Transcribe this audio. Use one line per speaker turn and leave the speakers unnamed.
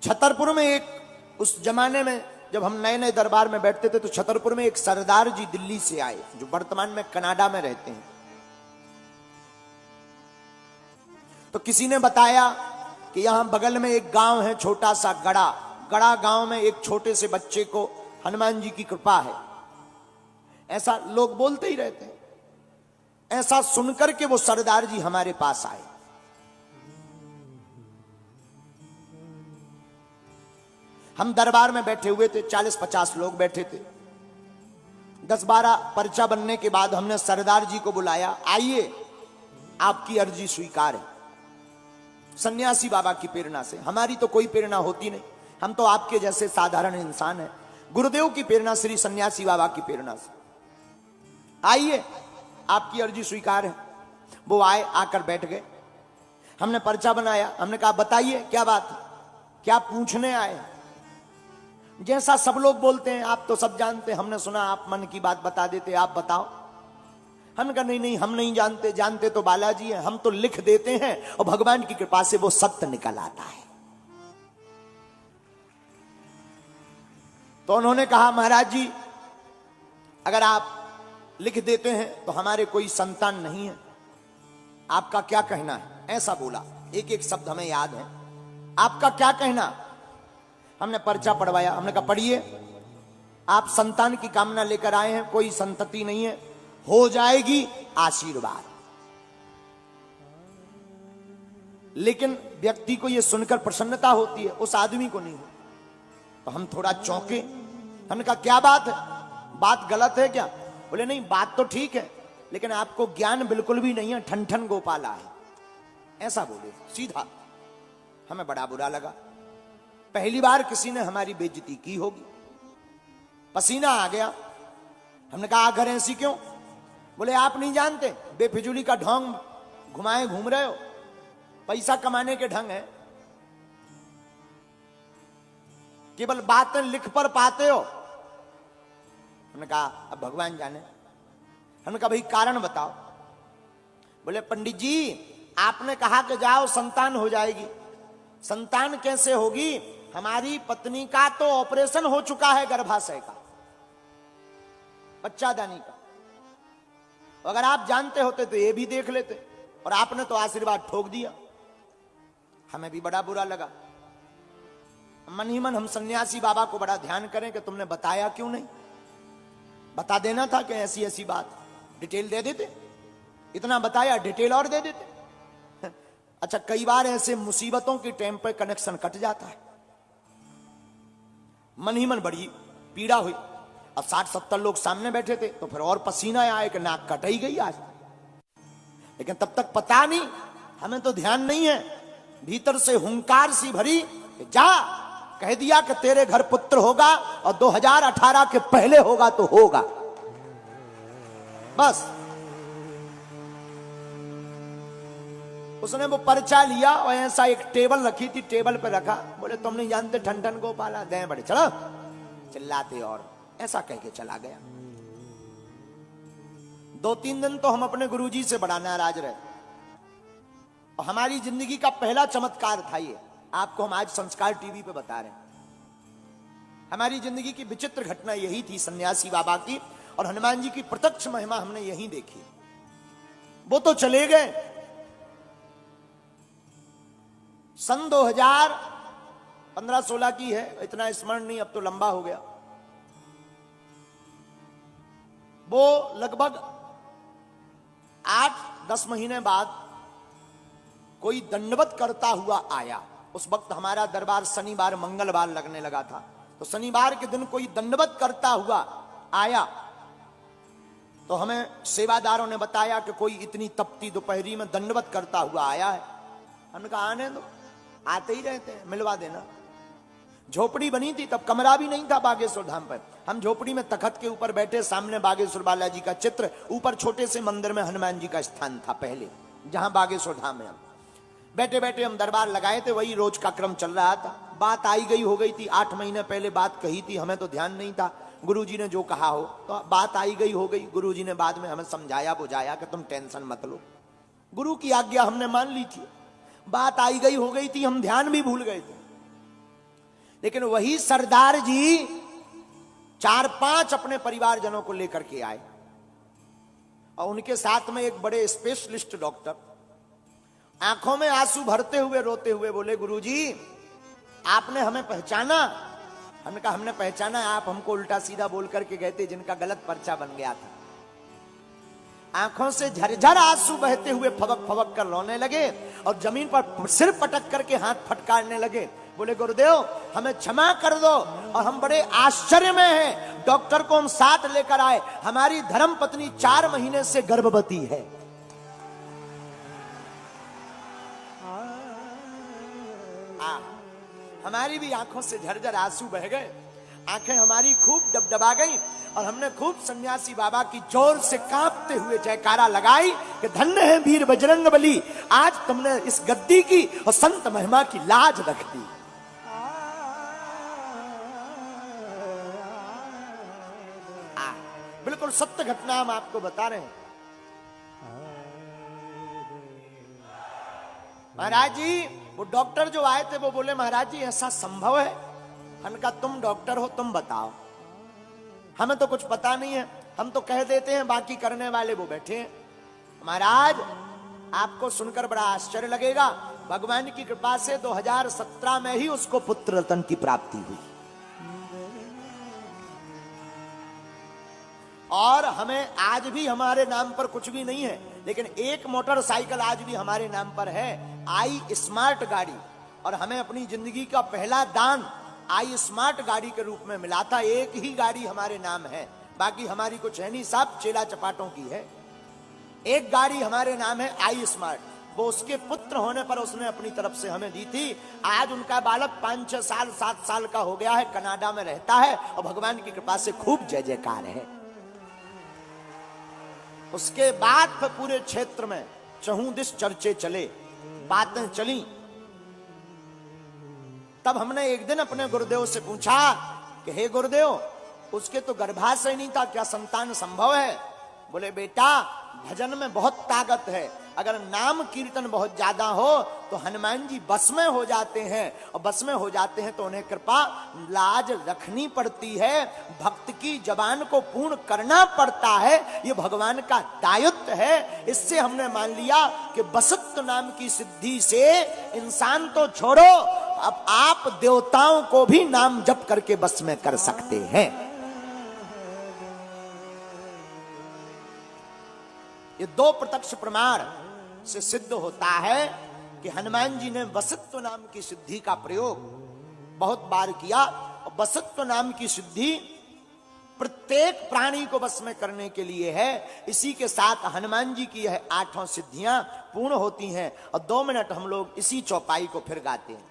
छतरपुर में एक, उस जमाने में जब हम नए नए दरबार में बैठते थे तो छतरपुर में एक सरदार जी दिल्ली से आए जो वर्तमान में कनाडा में रहते हैं। तो किसी ने बताया कि यहां बगल में एक गांव है छोटा सा गड़ा, गड़ा गांव में एक छोटे से बच्चे को हनुमान जी की कृपा है। ऐसा लोग बोलते ही रहते हैं। ऐसा सुनकर के वो सरदार जी हमारे पास आए। हम दरबार में बैठे हुए थे, 40-50 लोग बैठे थे। 10-12 पर्चा बनने के बाद हमने सरदार जी को बुलाया, आइए आपकी अर्जी स्वीकार है। सन्यासी बाबा की प्रेरणा से, हमारी तो कोई प्रेरणा होती नहीं, हम तो आपके जैसे साधारण इंसान हैं। गुरुदेव की प्रेरणा, श्री सन्यासी बाबा की प्रेरणा से, आइए आपकी अर्जी स्वीकार है। वो आए, आकर बैठ गए। हमने पर्चा बनाया, हमने कहा बताइए क्या बात है, क्या पूछने आए। जैसा सब लोग बोलते हैं, आप तो सब जानते हैं, हमने सुना आप मन की बात बता देते, आप बताओ। हमने कहा नहीं नहीं, हम नहीं जानते, जानते तो बालाजी हैं, हम तो लिख देते हैं और भगवान की कृपा से वो सत्य निकल आता है। तो उन्होंने कहा महाराज जी अगर आप लिख देते हैं तो हमारे कोई संतान नहीं है, आपका क्या कहना है। ऐसा बोला, एक एक शब्द हमें याद है, आपका क्या कहना। हमने पर्चा पढ़वाया, हमने कहा पढ़िए, आप संतान की कामना लेकर आए हैं, कोई संतति नहीं है, हो जाएगी आशीर्वाद। लेकिन व्यक्ति को यह सुनकर प्रसन्नता होती है, उस आदमी को नहीं। तो हम थोड़ा चौंके, हमने कहा क्या बात है, बात गलत है क्या। बोले नहीं बात तो ठीक है, लेकिन आपको ज्ञान बिल्कुल भी नहीं है, ठन ठन गोपाला है। ऐसा बोले सीधा। हमें बड़ा बुरा लगा, पहली बार किसी ने हमारी बेइज्जती की होगी। पसीना आ गया। हमने कहा आखिर ऐसी क्यों। बोले आप नहीं जानते, बेफिजूली का ढोंग घुमाए घूम रहे हो, पैसा कमाने के ढंग है, केवल बातें लिख पर पाते हो। हमने कहा अब भगवान जाने। हमने कहा भाई कारण बताओ। बोले पंडित जी आपने कहा कि जाओ संतान हो जाएगी। संतान कैसे होगी, हमारी पत्नी का तो ऑपरेशन हो चुका है गर्भाशय का, बच्चादानी का। अगर आप जानते होते तो ये भी देख लेते, और आपने तो आशीर्वाद ठोक दिया। हमें भी बड़ा बुरा लगा। मन ही मन हम सन्यासी बाबा को बड़ा ध्यान करें कि तुमने बताया क्यों नहीं, बता देना था कि ऐसी ऐसी बात, डिटेल दे देते। इतना बताया, डिटेल और दे देते। अच्छा कई बार ऐसे मुसीबतों के टाइम पर कनेक्शन कट जाता है। मन ही मन बड़ी पीड़ा हुई। अब 60-70 लोग सामने बैठे थे तो फिर और पसीना आया कि नाक कट ही गई आज। लेकिन तब तक पता नहीं, हमें तो ध्यान नहीं है। भीतर से हुंकार सी भरी, जा कह दिया कि तेरे घर पुत्र होगा और 2018 के पहले होगा तो होगा, बस। उसने वो पर्चा लिया और ऐसा एक टेबल रखी थी, टेबल पे रखा। बोले तुम नहीं जानते ठन ठन गोपाला, दें बड़े चलो, चिल्लाते और ऐसा कह के चला गया। 2-3 दिन तो हम अपने गुरुजी से बड़ा नाराज रहे। और हमारी जिंदगी का पहला चमत्कार था ये, आपको हम आज संस्कार टीवी पे बता रहे हैं। हमारी जिंदगी की विचित्र घटना यही थी सन्यासी बाबा की, और हनुमान जी की प्रत्यक्ष महिमा हमने यही देखी। वो तो चले गए। सन 2015-16 की है, इतना स्मरण नहीं, अब तो लंबा हो गया। वो लगभग 8-10 महीने बाद कोई दंडवत करता हुआ आया। उस वक्त हमारा दरबार शनिवार मंगलवार लगने लगा था, तो शनिवार के दिन कोई दंडवत करता हुआ आया। तो हमें सेवादारों ने बताया कि कोई इतनी तपती दोपहरी में दंडवत करता हुआ आया है। हमने कहा आने दो, आते ही रहते हैं, मिलवा देना। झोपड़ी बनी थी तब, कमरा भी नहीं था बागेश्वर धाम पर। हम झोपड़ी में तखत के ऊपर बैठे, सामने बागेश्वर बालाजी का चित्र, ऊपर छोटे से मंदिर में हनुमान जी का स्थान था पहले, जहां बागेश्वर धाम में। हम बैठे बैठे हम दरबार लगाए थे, वही रोज का क्रम चल रहा था। बात आई गई हो गई थी, 8 महीने पहले बात कही थी, हमें तो ध्यान नहीं था। गुरुजी ने जो कहा हो, तो बात आई गई हो गई। गुरुजी ने बाद में हमें समझाया बुझाया कि तुम टेंशन मत लो, गुरु की आज्ञा हमने मान ली थी। बात आई गई हो गई थी, हम ध्यान भी भूल गए थे। लेकिन वही सरदार जी 4-5 अपने परिवारजनों को लेकर के आए और उनके साथ में एक बड़े स्पेशलिस्ट डॉक्टर, आंखों में आंसू भरते हुए रोते हुए बोले, गुरुजी आपने हमें पहचाना? हमने कहा हमने पहचाना, आप हमको उल्टा सीधा बोल करके गए थे जिनका गलत पर्चा बन गया था। आंखों से झरझर आंसू बहते हुए फबक फबक कर रोने लगे और जमीन पर सिर पटक करके हाथ फटकारने लगे। बोले, गुरुदेव हमें क्षमा कर दो। और हम बड़े आश्चर्य में हैं, डॉक्टर को हम साथ लेकर आए, हमारी धर्म पत्नी 4 महीने से गर्भवती है। हमारी भी आंखों से झरझर आंसू बह गए, आंखें हमारी खूब डबडबा गई और हमने खूब सन्यासी बाबा की जोर से कांपते हुए जयकारा लगाई कि धन्य है वीर बजरंगबली, आज तुमने इस गद्दी की और संत महिमा की लाज रख दी। बिल्कुल सत्य घटना हम आपको बता रहे हैं। महाराज जी, वो डॉक्टर जो आए थे वो बोले, महाराज जी ऐसा संभव है? हमने कहा तुम डॉक्टर हो, तुम बताओ, हमें तो कुछ पता नहीं है, हम तो कह देते हैं, बाकी करने वाले वो बैठे हैं। महाराज आपको सुनकर बड़ा आश्चर्य लगेगा, भगवान की कृपा से 2017 में ही उसको पुत्र रत्न की प्राप्ति हुई और हमें आज भी हमारे नाम पर कुछ भी नहीं है, लेकिन एक मोटरसाइकिल आज भी हमारे नाम पर है, आई स्मार्ट गाड़ी, और हमें अपनी जिंदगी का पहला दान आई स्मार्ट गाड़ी के रूप में मिला था। एक ही गाड़ी हमारे नाम है, बाकी हमारी कुछ है नहीं, सब चेला चपाटों की है। एक गाड़ी हमारे नाम है आई स्मार्ट, वो उसके पुत्र होने पर उसने अपनी तरफ से हमें दी थी। आज उनका बालक 5-6 साल 7 साल का हो गया है, कनाडा में रहता है और भगवान की कृपा से खूब जय जयकार है। उसके बाद फिर पूरे क्षेत्र में चहुदिश चर्चे चले, बातें चली। तब हमने एक दिन अपने गुरुदेव से पूछा कि हे गुरुदेव, उसके तो गर्भाशय नहीं था, क्या संतान संभव है? बोले, बेटा भजन में बहुत ताकत है, अगर नाम कीर्तन बहुत ज्यादा हो तो हनुमान जी बस में हो जाते हैं, और बस में हो जाते हैं तो उन्हें कृपा लाज रखनी पड़ती है, भक्त की जबान को पूर्ण करना पड़ता है, ये भगवान का दायित्व है। इससे हमने मान लिया कि बसत्व नाम की सिद्धि से इंसान तो छोड़ो, अब आप देवताओं को भी नाम जप करके बस में कर सकते हैं। ये 2 प्रत्यक्ष प्रमाण से सिद्ध होता है कि हनुमान जी ने वसत्व नाम की सिद्धि का प्रयोग बहुत बार किया, और वसत्व नाम की सिद्धि प्रत्येक प्राणी को बस में करने के लिए है। इसी के साथ हनुमान जी की यह 8 सिद्धियां पूर्ण होती हैं। और 2 मिनट हम लोग इसी चौपाई को फिर गाते हैं।